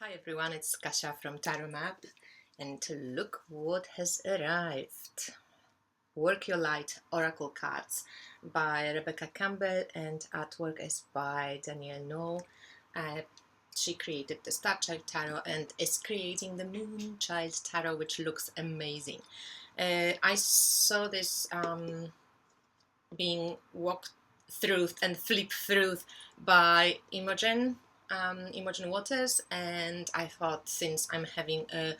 Hi everyone, it's Kasia from Tarot Map, and look what has arrived. Work Your Light Oracle Cards by Rebecca Campbell, and artwork is by Danielle Noel. She created the Star Child Tarot and is creating the Moon Child Tarot, which looks amazing. I saw this being walked through and flipped through by Imogen Waters, and I thought, since I'm having a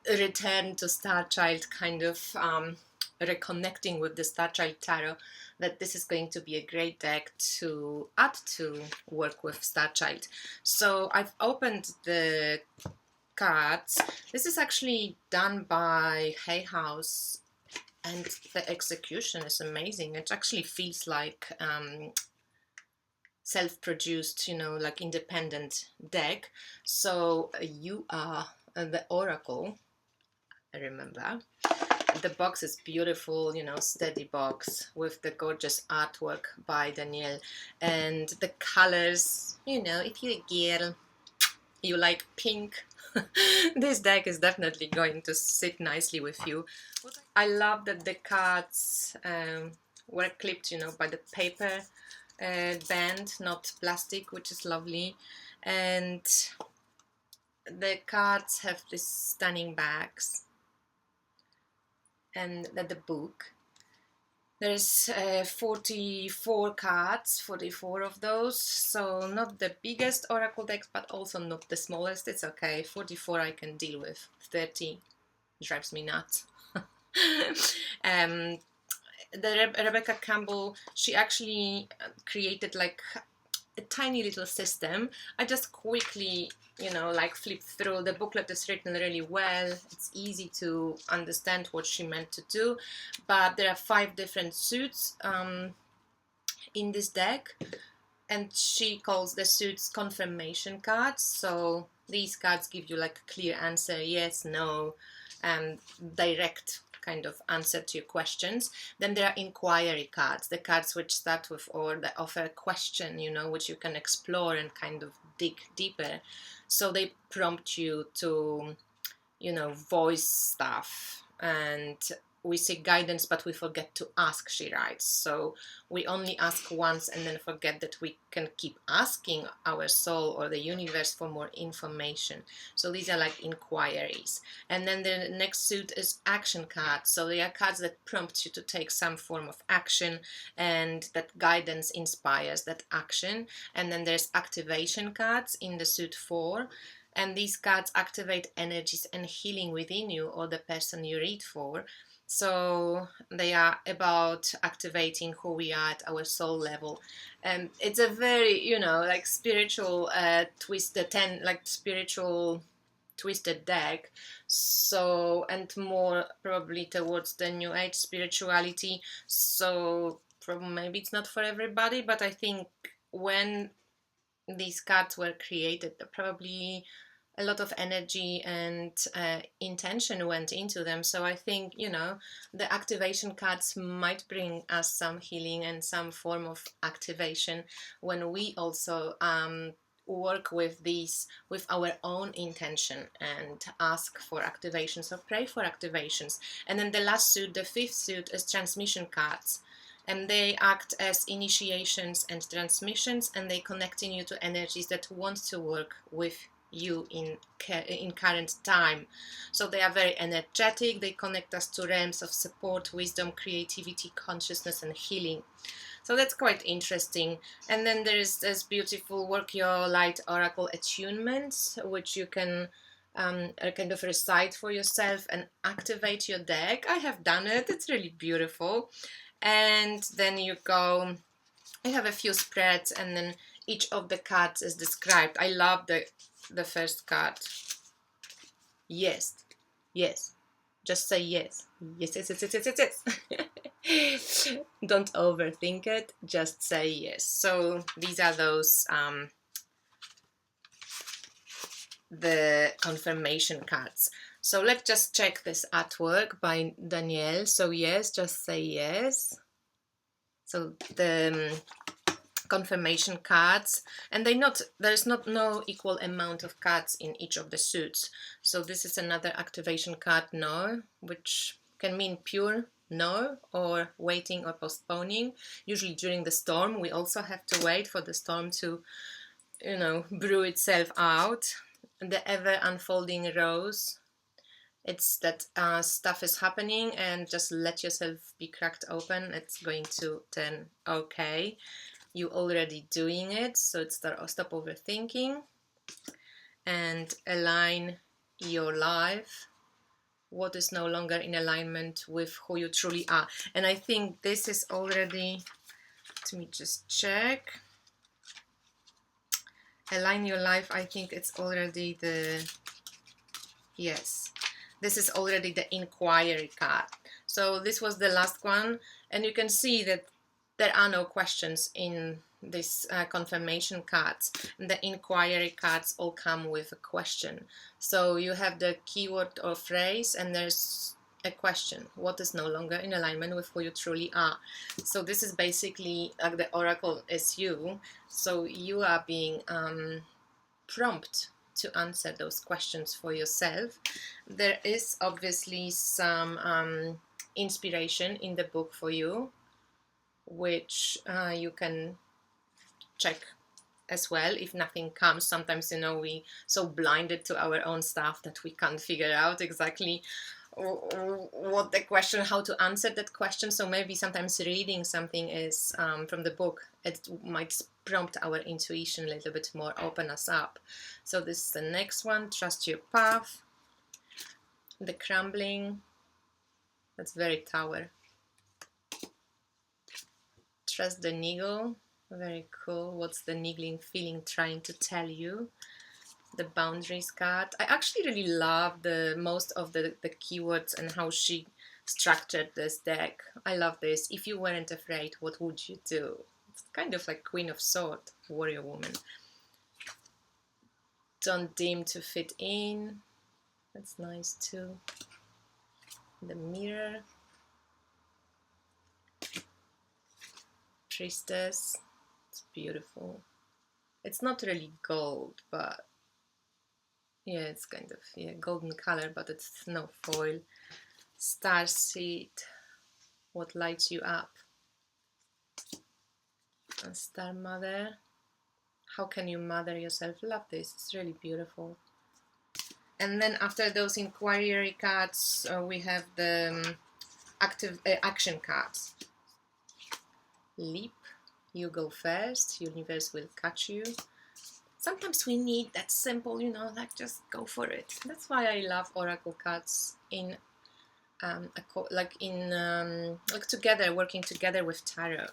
return to Star Child, kind of reconnecting with the Star Child Tarot, that this is going to be a great deck to add to work with Star Child. So I've opened the cards. This is actually done by Hay House, and the execution is amazing. It actually feels like self-produced, like independent deck. So you are the Oracle, remember. The box is beautiful, steady box with the gorgeous artwork by Danielle, and the colors, if you're a girl, you like pink, this deck is definitely going to sit nicely with you. I love that the cards were clipped, by the paper band, not plastic, which is lovely. And the cards have these stunning backs, and the book. There's 44 cards, 44 of those, so not the biggest oracle decks, but also not the smallest. It's okay, 44 I can deal with, 30 drives me nuts. Rebecca Campbell, she actually created like a tiny little system. I just quickly, flipped through. The booklet is written really well. It's easy to understand what she meant to do. But there are 5 different suits in this deck, and she calls the suits confirmation cards. So these cards give you like a clear answer, yes, no, and direct kind of answer to your questions. Then there are inquiry cards, the cards which start with or that offer a question, which you can explore and kind of dig deeper. So they prompt you to, voice stuff, and we seek guidance, but we forget to ask, she writes. So we only ask once and then forget that we can keep asking our soul or the universe for more information. So these are like inquiries. And then the next suit is action cards. So they are cards that prompt you to take some form of action, and that guidance inspires that action. And then there's activation cards in the suit 4. And these cards activate energies and healing within you or the person you read for. So they are about activating who we are at our soul level. And it's a very, like spiritual twisted, spiritual twisted deck. So, and more probably towards the new age spirituality. So probably maybe it's not for everybody, but I think when these cards were created, probably a lot of energy and intention went into them. So I think, the activation cards might bring us some healing and some form of activation when we also work with these with our own intention and ask for activations or pray for activations. And then the last suit, the 5th suit, is transmission cards. And they act as initiations and transmissions, and they connecting you to energies that want to work with you in current time. So they are very energetic. They connect us to realms of support, wisdom, creativity, consciousness, and healing. So that's quite interesting. And then there is this beautiful Work Your Light Oracle attunements, which you can kind of recite for yourself and activate your deck. I have done it. It's really beautiful. And then you have a few spreads, and then each of the cards is described. I love the first card. Yes, just say yes. Yes. Don't overthink it, just say yes. So these are those the confirmation cards. So let's just check this artwork by Danielle. So yes, just say yes. So the confirmation cards, and there's not no equal amount of cards in each of the suits. So this is another activation card, no, which can mean pure no, or waiting or postponing. Usually during the storm we also have to wait for the storm to, you know, brew itself out. The ever unfolding rose, it's that stuff is happening and just let yourself be cracked open. It's going to turn okay. You already doing it, so it's stop overthinking and align your life. What is no longer in alignment with who you truly are. And I think this is already, let me just check. Align your life, I think it's already the, yes, this is already the inquiry card. So this was the last one, and you can see that there are no questions in this confirmation cards. And the inquiry cards all come with a question. So you have the keyword or phrase, and there's a question. What is no longer in alignment with who you truly are? So this is basically like the oracle is you. So you are being prompted to answer those questions for yourself. There is obviously some inspiration in the book for you, which you can check as well if nothing comes. Sometimes, you know, we so blinded to our own stuff that we can't figure out exactly what the question, how to answer that question. So maybe sometimes reading something is from the book, it might prompt our intuition a little bit more, open us up. So this is the next one, trust your path. The crumbling, that's very tower. Trust the niggle, very cool. What's the niggling feeling trying to tell you? The boundaries card. I actually really love the most of the keywords and how she structured this deck. I love this. If you weren't afraid, what would you do? It's kind of like Queen of Swords, warrior woman. Don't deem to fit in. That's nice too. The mirror. Priestess. It's beautiful. It's not really gold, but yeah, it's kind of, yeah, golden color, but it's no foil. Starseed, what lights you up? And Star Mother, how can you mother yourself? Love this, it's really beautiful. And then after those inquiry cards, we have the active action cards. Leap, you go first, universe will catch you. Sometimes we need that simple, you know, like just go for it. That's why I love oracle cards in like together, working together with tarot.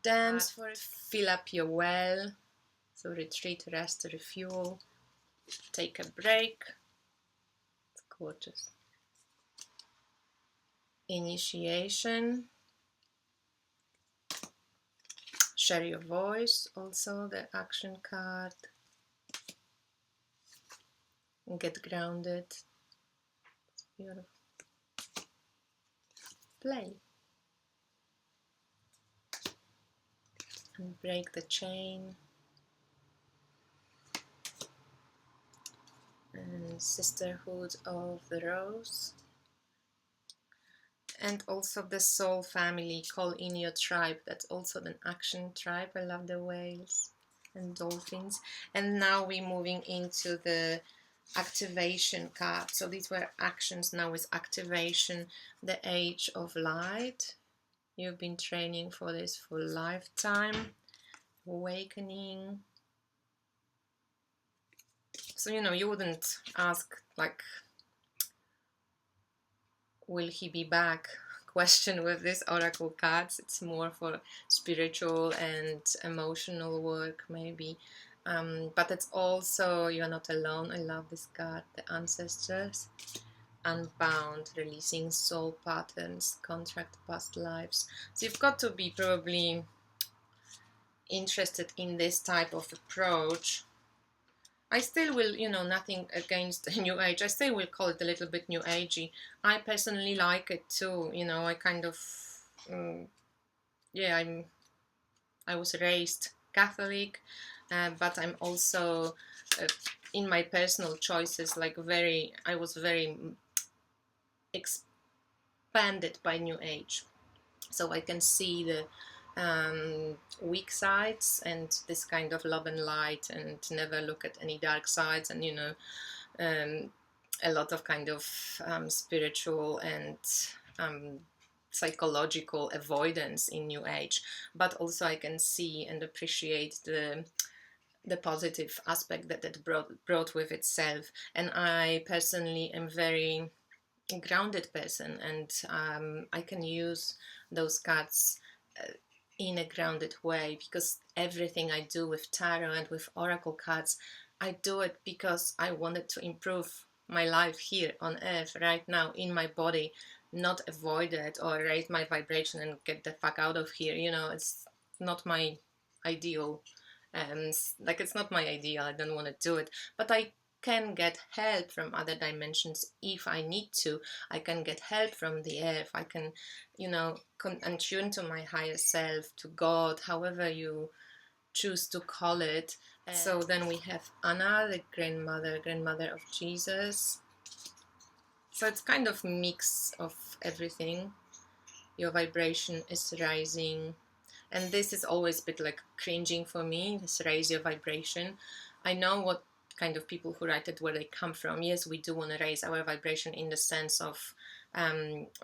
Dance for it, fill up your well. So retreat, rest, refuel, take a break. It's gorgeous. Initiation. Share your voice, also the action card. Get grounded. It's beautiful. Play. And break the chain. And Sisterhood of the Rose. And also the soul family, call in your tribe. That's also an action tribe. I love the whales and dolphins. And now we're moving into the activation card. So these were actions, now is activation. The Age of Light. You've been training for this for a lifetime. Awakening. So, you know, you wouldn't ask like, will he be back? Question with this oracle cards. It's more for spiritual and emotional work maybe. But it's also, you're not alone. I love this card, the Ancestors. Unbound, releasing soul patterns, contract past lives. So you've got to be probably interested in this type of approach. I still will, you know, nothing against the New Age. I still will call it a little bit New Agey. I personally like it too. You know, I kind of, yeah, I was raised Catholic, but I'm also in my personal choices like I was very expanded by New Age, so I can see the weak sides and this kind of love and light, and never look at any dark sides, and a lot of kind of spiritual and psychological avoidance in New Age. But also I can see and appreciate the positive aspect that it brought with itself. And I personally am very grounded person, and I can use those cards in a grounded way, because everything I do with tarot and with oracle cards, I do it because I wanted to improve my life here on earth right now in my body, not avoid it or raise my vibration and get the fuck out of here. It's not my ideal, it's not my ideal. I don't want to do it, but I can get help from other dimensions if I need to. I can get help from the earth. I can, tune to my higher self, to God, however you choose to call it. So then we have Anna, the grandmother of Jesus. So it's kind of mix of everything. Your vibration is rising. And this is always a bit like cringing for me, this raise your vibration. I know what kind of people who write it, where they come from. Yes, we do want to raise our vibration in the sense of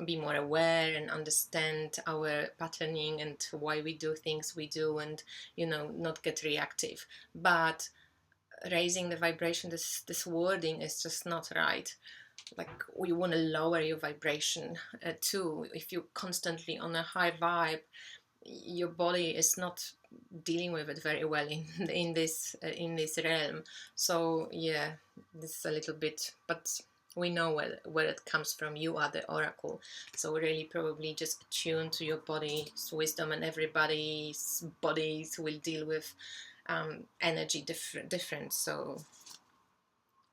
be more aware and understand our patterning and why we do things we do, and not get reactive. But raising the vibration, this wording is just not right. Like, we want to lower your vibration too. If you're constantly on a high vibe, your body is not dealing with it very well in this realm. So yeah, this is a little bit, but we know where it comes from. You are the oracle, so really probably just attune to your body's wisdom, and everybody's bodies will deal with energy different. So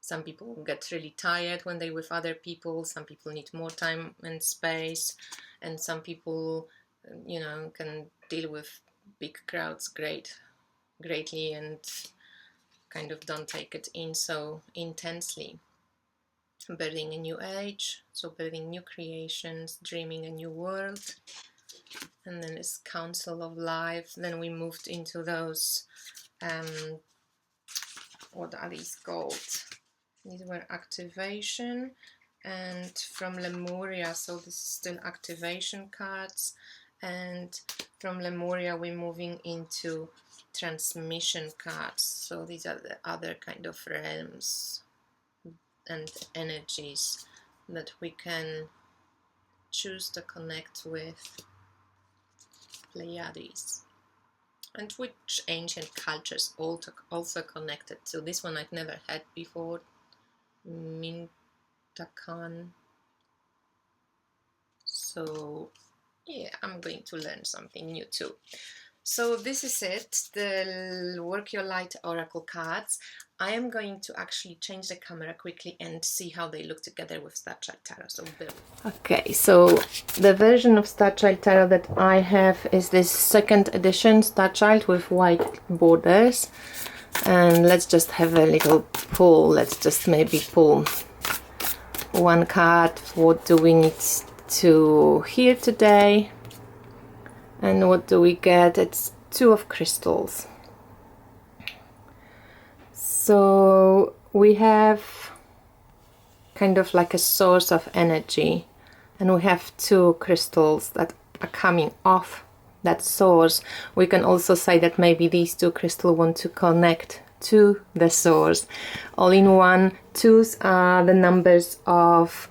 some people get really tired when they're with other people, some people need more time and space, and some people can deal with big crowds greatly and kind of don't take it in so intensely. Building a new age, so building new creations, dreaming a new world. And then it's Council of Life. Then we moved into those what are these called? These were activation, and from Lemuria, so this is still activation cards. And from Lemuria we're moving into transmission cards, so these are the other kind of realms and energies that we can choose to connect with. Pleiades, and which ancient cultures also connected to. This one I've never had before, Mintakan. So yeah, I'm going to learn something new too. So this is it, the Work Your Light Oracle cards. I am going to actually change the camera quickly and see how they look together with Starchild Tarot. So boom. Okay, so the version of Starchild Tarot that I have is this second edition Starchild with white borders. And let's just have a little pull. Let's just maybe pull one card. What do we need to hear today? And what do we get? It's Two of Crystals. So we have kind of like a source of energy, and we have two crystals that are coming off that source. We can also say that maybe these two crystals want to connect to the source. All in one, twos are the numbers of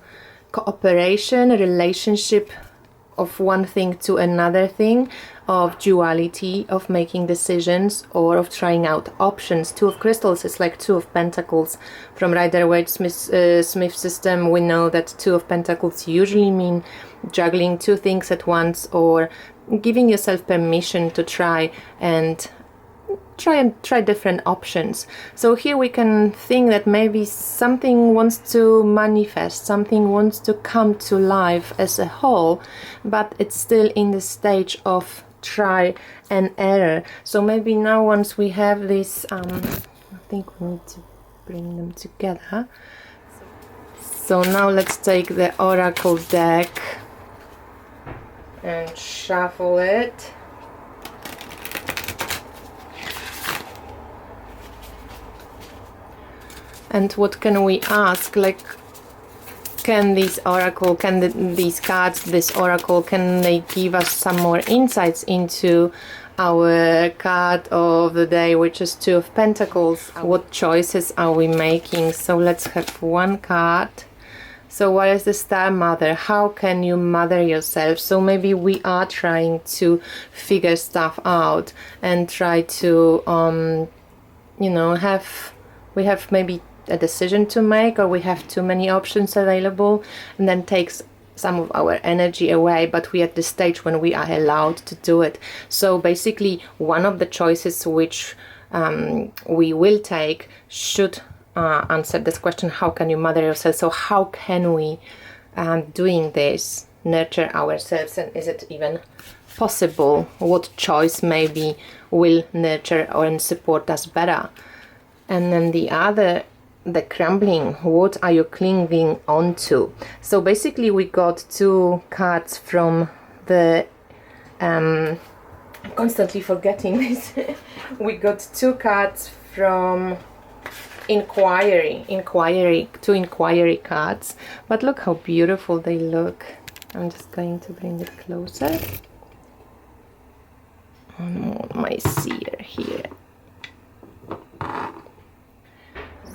cooperation, relationship, of one thing to another thing, of duality, of making decisions, or of trying out options. Two of Crystals is like Two of Pentacles. From Rider-Waite-Smith system, we know that Two of Pentacles usually mean juggling two things at once, or giving yourself permission to try different options. So here we can think that maybe something wants to manifest, something wants to come to life as a whole, but it's still in the stage of try and error. So maybe now, once we have this, I think we need to bring them together. So now let's take the oracle deck and shuffle it. And what can we ask? Like, can these oracle, these cards, this oracle, can they give us some more insights into our card of the day, which is Two of Pentacles? What choices are we making? So let's have one card. So what is the Star Mother? How can you mother yourself? So maybe we are trying to figure stuff out and try to, you know, we have maybe a decision to make, or we have too many options available, and then takes some of our energy away, but we are at the stage when we are allowed to do it. So basically, one of the choices which we will take should answer this question: how can you mother yourself? So how can we, doing this, nurture ourselves, and is it even possible? What choice maybe will nurture and support us better? And then the other, the crumbling, what are you clinging onto? So basically we got two cards from the I'm constantly forgetting this. We got two cards from two inquiry cards, but look how beautiful they look. I'm just going to bring it closer. One more, my seer here.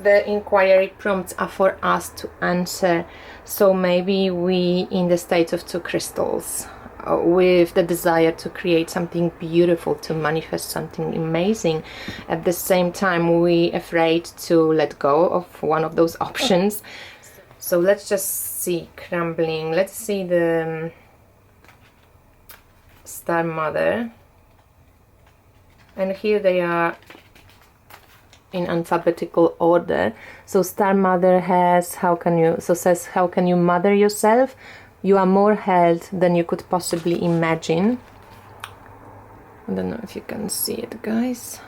The inquiry prompts are for us to answer. So maybe we in the state of two crystals, with the desire to create something beautiful, to manifest something amazing. At the same time, we afraid to let go of one of those options. So let's just see crumbling. Let's see the Star Mother, and here they are in alphabetical order. So Star Mother has says how can you mother yourself? You are more held than you could possibly imagine. I don't know if you can see it, guys.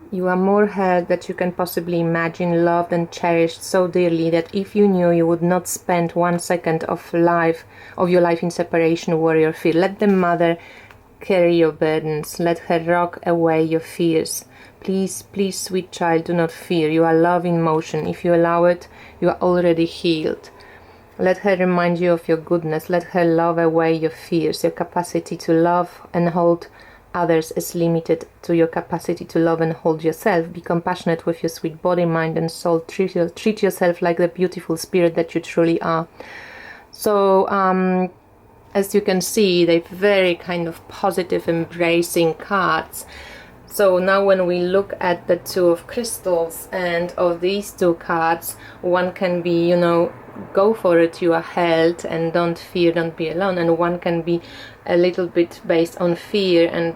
You are more held than you can possibly imagine, loved and cherished so dearly that if you knew, you would not spend 1 second of your life in separation, worry or fear. Let the mother carry your burdens. Let her rock away your fears. Please, please, sweet child, do not fear. You are love in motion. If you allow it, you are already healed. Let her remind you of your goodness. Let her love away your fears. Your capacity to love and hold others is limited to your capacity to love and hold yourself. Be compassionate with your sweet body, mind and soul. Treat yourself like the beautiful spirit that you truly are. So, as you can see, they're very kind of positive, embracing cards. So now when we look at the Two of Crystals and of these two cards, one can be, you know, go for it, you are held and don't fear, don't be alone. And one can be a little bit based on fear and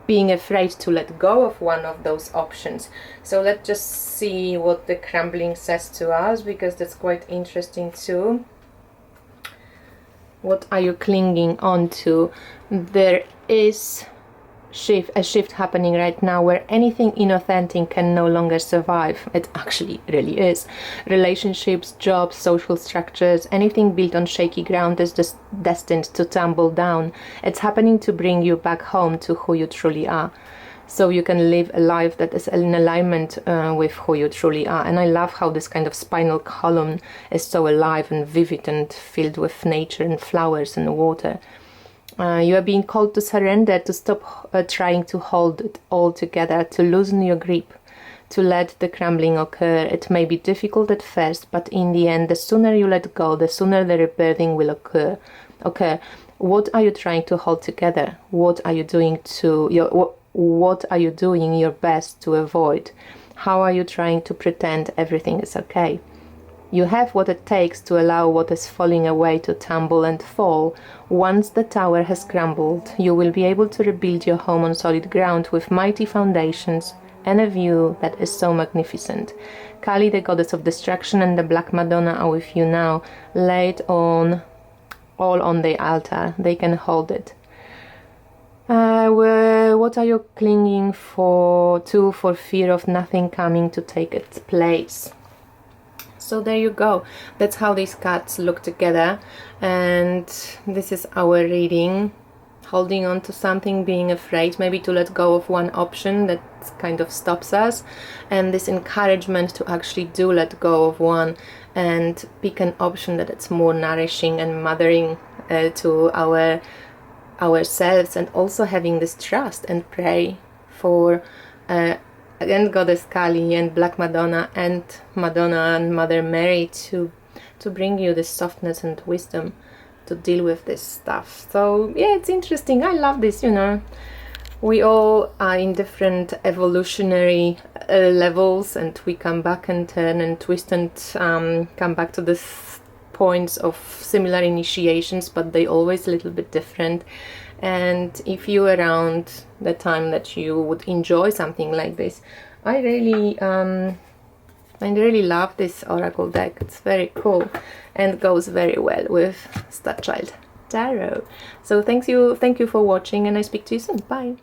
being afraid to let go of one of those options. So let's just see what the crumbling says to us, because that's quite interesting too. What are you clinging on to? There is a shift happening right now where anything inauthentic can no longer survive. It actually really is. Relationships, jobs, social structures, anything built on shaky ground is just destined to tumble down. It's happening to bring you back home to who you truly are, so you can live a life that is in alignment with who you truly are. And I love how this kind of spinal column is so alive and vivid and filled with nature and flowers and water. You are being called to surrender, to stop trying to hold it all together, to loosen your grip, to let the crumbling occur. It may be difficult at first, but in the end, the sooner you let go, the sooner the rebirthing will occur. What are you trying to hold together? What are you doing your best to avoid? How are you trying to pretend everything is okay? You have what it takes to allow what is falling away to tumble and fall. Once the tower has crumbled, you will be able to rebuild your home on solid ground with mighty foundations and a view that is so magnificent. Kali, the goddess of destruction, and the Black Madonna are with you now, laid on all on the altar. They can hold it. What are you clinging to for fear of nothing coming to take its place? So there you go. That's how these cards look together, and this is our reading. Holding on to something, being afraid maybe to let go of one option that kind of stops us, and this encouragement to actually do let go of one and pick an option that it's more nourishing and mothering to ourselves, and also having this trust and pray for again Goddess Kali and Black Madonna and Mother Mary to bring you this softness and wisdom to deal with this stuff. So yeah, it's interesting. I love this, you know. We all are in different evolutionary levels, and we come back and turn and twist and come back to this points of similar initiations, but they always a little bit different. And if you around the time that you would enjoy something like this, I really love this oracle deck. It's very cool and goes very well with Starchild Tarot. So thank you for watching, and I speak to you soon. Bye.